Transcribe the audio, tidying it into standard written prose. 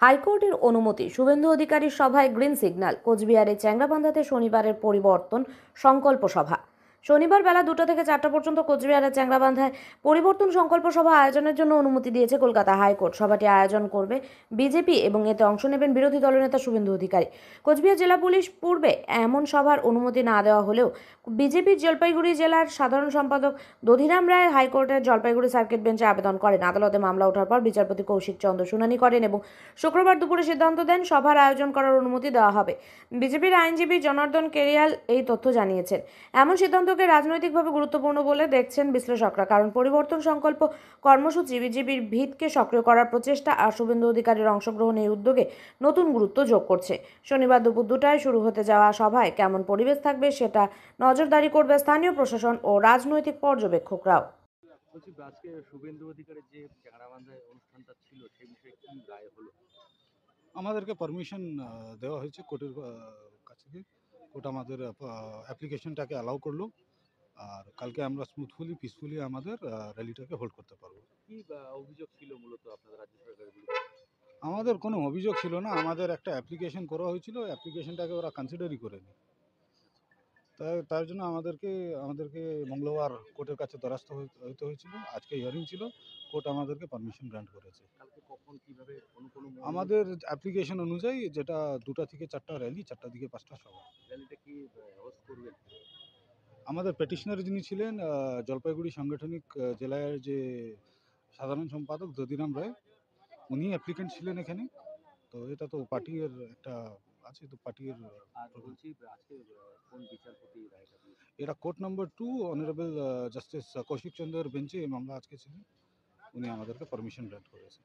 হাইকোর্টের অনুমতি, শুভেন্দু অধিকারীর সভায় গ্রিন সিগন্যাল। কোচবিহারের চ্যাংরাবান্ধাতে শনিবারের পরিবর্তন সংকল্প সভা। শনিবার বেলা 2টা থেকে 4টা পর্যন্ত কোচবিহারের চ্যাংরাবান্ধায় পরিবর্তন সংকল্প সভা আয়োজনের জন্য অনুমতি দিয়েছে কলকাতা হাইকোর্ট। সভাটি আয়োজন করবে বিজেপি এবং এতে অংশ নেবেন বিরোধী দলনেতা শুভেন্দু অধিকারী। কোচবিহার জেলা পুলিশ পূর্বে এমন সভার অনুমতি না দেওয়া হলেও বিজেপির জলপাইগুড়ি জেলার সাধারণ সম্পাদক দধিরাম রায় হাইকোর্টের জলপাইগুড়ি সার্কিট বেঞ্চে আবেদন করেন। আদালতে মামলা ওঠার পর বিচারপতি কৌশিক চন্দ্র শুনানি করেন এবং শুক্রবার দুপুরে সিদ্ধান্ত দেন সভার আয়োজন করার অনুমতি দেওয়া হবে। বিজেপির আইনজীবী জনার্দন কেরিয়াল এই তথ্য জানিয়েছেন। এমন সিদ্ধান্তকে রাজনৈতিকভাবে গুরুত্বপূর্ণ বলে দেখছেন বিশ্লেষকরা, কারণ পরিবর্তন সংকল্প কর্মসূচি বিজেপির ভিতকে সক্রিয় করার প্রচেষ্টা আর শুভেন্দু অধিকারীর অংশগ্রহণ এই উদ্যোগে নতুন গুরুত্ব যোগ করছে। শনিবার দুপুর 2টায় শুরু হতে যাওয়া সভায় কেমন পরিবেশ থাকবে সেটা নজরদারি করবে স্থানীয় প্রশাসন ও রাজনৈতিক পর্যবেক্ষকরাও। বলছি আজকে শুভেন্দু অধিকারের যে চ্যাংড়াবান্ধায় অনুষ্ঠানটা ছিল সেই বিষয়ে কি রায় হলো? আমাদেরকে পারমিশন দেওয়া হয়েছে কোর্টের কাছে থেকে। কোর্ট আমাদের অ্যাপ্লিকেশনটাকে অ্যালাউ করলো, আর কালকে আমরা স্মুথফুলি পিসফুলি আমাদের র্যালিটাকে হোল্ড করতে পারবো। কি অভিযোগ ছিল মূলত আপনাদের রাজ্য সরকারের বিরুদ্ধে? আমাদের কোনো অভিযোগ ছিল না, আমাদের একটা অ্যাপ্লিকেশন করা হয়েছিল, অ্যাপ্লিকেশনটাকে ওরা কনসিডারই করেনি। তার জন্য আমাদেরকে মঙ্গলবার কোর্টের কাছে দ্বারস্থ হতে হয়েছিল। আজকে হিয়ারিং ছিল, কোর্ট আমাদেরকে পারমিশন গ্রান্ট করেছে। কালকে কখন কিভাবে আমাদের অ্যাপ্লিকেশন অনুযায়ী, যেটা 2টা থেকে 4টা র্যালি, 4টা থেকে 5টা সভা। র্যালিটা কি হোস্ট করবেন? আমাদের পেটিশনার যিনি ছিলেন জলপাইগুড়ি সাংগঠনিক জেলার যে সাধারণ সম্পাদক দধিরাম রায়, উনি অ্যাপ্লিকেন্ট ছিলেন এখানে। তো এটা তো পার্টির একটা আছে, তো পার্টির আর বলছি আজকে কোন বিচারপতি রায়টা দিয়েছে? এটা court number 2 honourable justice Kaushik চন্দ্রের বেঞ্চে এই মামলা আজকে ছিল। উনি আমাদেরকে পারমিশন গ্রান্ট করেছে।